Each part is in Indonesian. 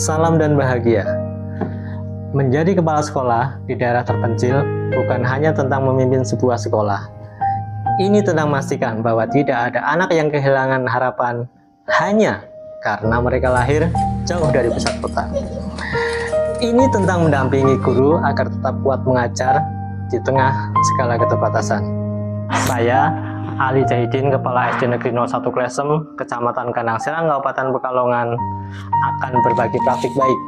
Salam dan bahagia. Menjadi kepala sekolah di daerah terpencil bukan hanya tentang memimpin sebuah sekolah. Ini tentang memastikan bahwa tidak ada anak yang kehilangan harapan hanya karena mereka lahir jauh dari pusat kota. Ini tentang mendampingi guru agar tetap kuat mengajar di tengah segala keterbatasan. Saya, Ali Jahidin, Kepala SD Negeri 01 Klesem, Kecamatan Kandang Serang, Kabupaten Pekalongan, akan berbagi praktik baik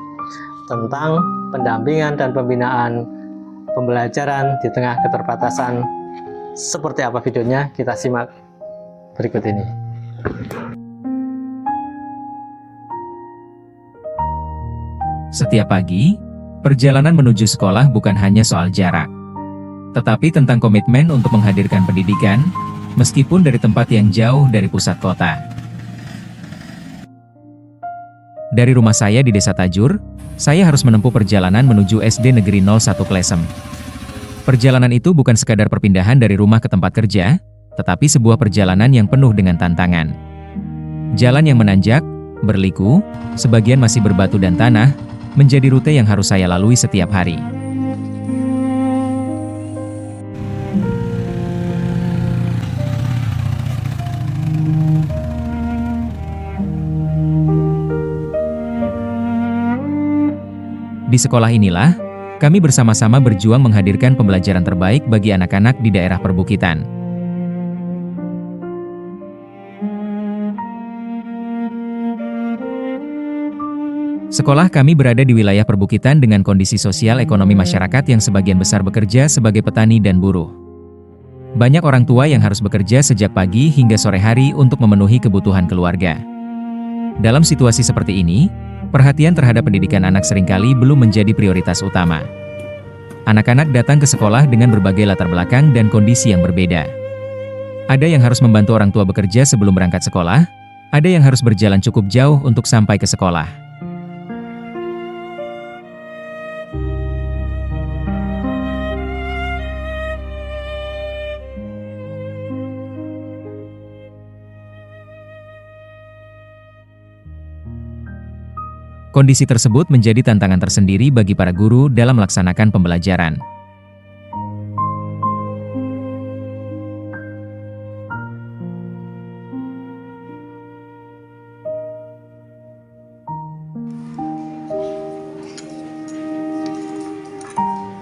tentang pendampingan dan pembinaan pembelajaran di tengah keterbatasan. Seperti apa videonya? Kita simak berikut ini. Setiap pagi, perjalanan menuju sekolah bukan hanya soal jarak, tetapi tentang komitmen untuk menghadirkan pendidikan, meskipun dari tempat yang jauh dari pusat kota. Dari rumah saya di Desa Tajur, saya harus menempuh perjalanan menuju SD Negeri 01 Klesem. Perjalanan itu bukan sekadar perpindahan dari rumah ke tempat kerja, tetapi sebuah perjalanan yang penuh dengan tantangan. Jalan yang menanjak, berliku, sebagian masih berbatu dan tanah, menjadi rute yang harus saya lalui setiap hari. Di sekolah inilah, kami bersama-sama berjuang menghadirkan pembelajaran terbaik bagi anak-anak di daerah perbukitan. Sekolah kami berada di wilayah perbukitan dengan kondisi sosial ekonomi masyarakat yang sebagian besar bekerja sebagai petani dan buruh. Banyak orang tua yang harus bekerja sejak pagi hingga sore hari untuk memenuhi kebutuhan keluarga. Dalam situasi seperti ini, perhatian terhadap pendidikan anak seringkali belum menjadi prioritas utama. Anak-anak datang ke sekolah dengan berbagai latar belakang dan kondisi yang berbeda. Ada yang harus membantu orang tua bekerja sebelum berangkat sekolah, ada yang harus berjalan cukup jauh untuk sampai ke sekolah. Kondisi tersebut menjadi tantangan tersendiri bagi para guru dalam melaksanakan pembelajaran.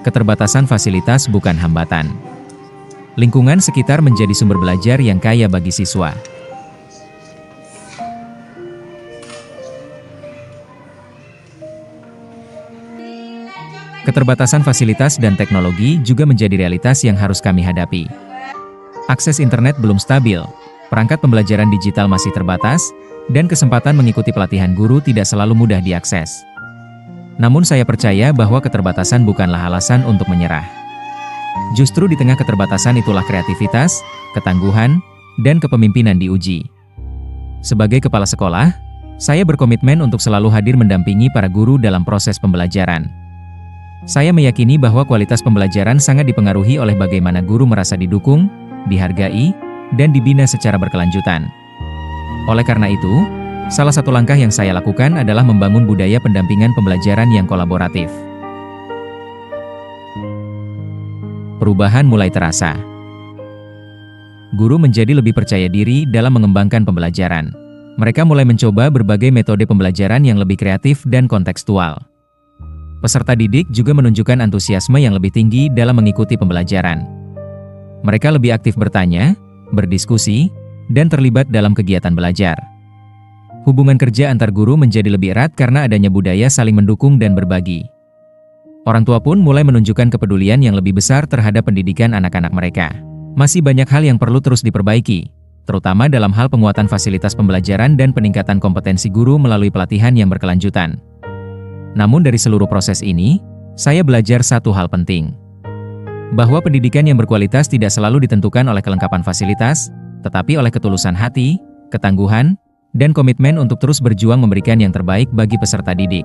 Keterbatasan fasilitas bukan hambatan. Lingkungan sekitar menjadi sumber belajar yang kaya bagi siswa. Keterbatasan fasilitas dan teknologi juga menjadi realitas yang harus kami hadapi. Akses internet belum stabil, perangkat pembelajaran digital masih terbatas, dan kesempatan mengikuti pelatihan guru tidak selalu mudah diakses. Namun saya percaya bahwa keterbatasan bukanlah alasan untuk menyerah. Justru di tengah keterbatasan itulah kreativitas, ketangguhan, dan kepemimpinan diuji. Sebagai kepala sekolah, saya berkomitmen untuk selalu hadir mendampingi para guru dalam proses pembelajaran. Saya meyakini bahwa kualitas pembelajaran sangat dipengaruhi oleh bagaimana guru merasa didukung, dihargai, dan dibina secara berkelanjutan. Oleh karena itu, salah satu langkah yang saya lakukan adalah membangun budaya pendampingan pembelajaran yang kolaboratif. Perubahan mulai terasa. Guru menjadi lebih percaya diri dalam mengembangkan pembelajaran. Mereka mulai mencoba berbagai metode pembelajaran yang lebih kreatif dan kontekstual. Peserta didik juga menunjukkan antusiasme yang lebih tinggi dalam mengikuti pembelajaran. Mereka lebih aktif bertanya, berdiskusi, dan terlibat dalam kegiatan belajar. Hubungan kerja antar guru menjadi lebih erat karena adanya budaya saling mendukung dan berbagi. Orang tua pun mulai menunjukkan kepedulian yang lebih besar terhadap pendidikan anak-anak mereka. Masih banyak hal yang perlu terus diperbaiki, terutama dalam hal penguatan fasilitas pembelajaran dan peningkatan kompetensi guru melalui pelatihan yang berkelanjutan. Namun dari seluruh proses ini, saya belajar satu hal penting. Bahwa pendidikan yang berkualitas tidak selalu ditentukan oleh kelengkapan fasilitas, tetapi oleh ketulusan hati, ketangguhan, dan komitmen untuk terus berjuang memberikan yang terbaik bagi peserta didik.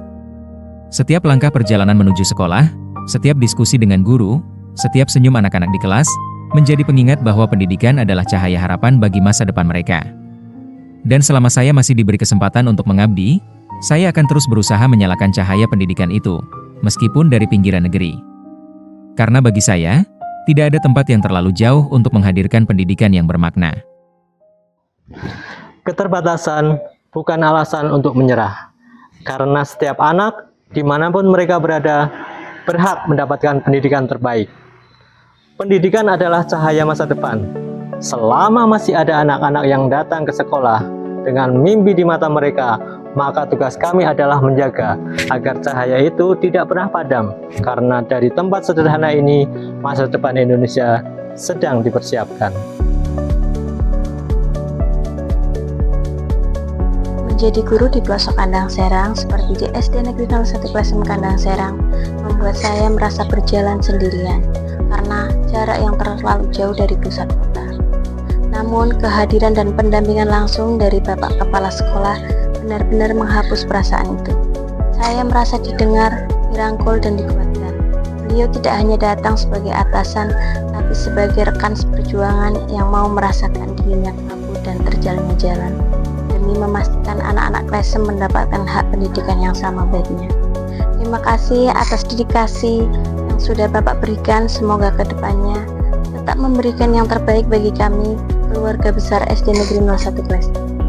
Setiap langkah perjalanan menuju sekolah, setiap diskusi dengan guru, setiap senyum anak-anak di kelas, menjadi pengingat bahwa pendidikan adalah cahaya harapan bagi masa depan mereka. Dan selama saya masih diberi kesempatan untuk mengabdi, Saya akan terus berusaha menyalakan cahaya pendidikan itu, meskipun dari pinggiran negeri. Karena bagi saya, tidak ada tempat yang terlalu jauh untuk menghadirkan pendidikan yang bermakna. Keterbatasan bukan alasan untuk menyerah, karena setiap anak, dimanapun mereka berada, berhak mendapatkan pendidikan terbaik. Pendidikan adalah cahaya masa depan. Selama masih ada anak-anak yang datang ke sekolah dengan mimpi di mata mereka, maka tugas kami adalah menjaga agar cahaya itu tidak pernah padam. Karena dari tempat sederhana ini, masa depan Indonesia sedang dipersiapkan. Menjadi guru di pelosok Kandang Serang seperti di SD Negeri 01 Klesem Kandang Serang membuat saya merasa berjalan sendirian karena jarak yang terlalu jauh dari pusat kota. Namun kehadiran dan pendampingan langsung dari Bapak Kepala Sekolah benar-benar menghapus perasaan itu. Saya merasa didengar, dirangkul dan dikuatkan. Beliau tidak hanya datang sebagai atasan, tapi sebagai rekan seperjuangan yang mau merasakan dirinya mampu dan terjalannya jalan, demi memastikan anak-anak Klesem mendapatkan hak pendidikan yang sama baginya. Terima kasih atas dedikasi yang sudah Bapak berikan. Semoga kedepannya tetap memberikan yang terbaik bagi kami, keluarga besar SD Negeri 01 Klesem.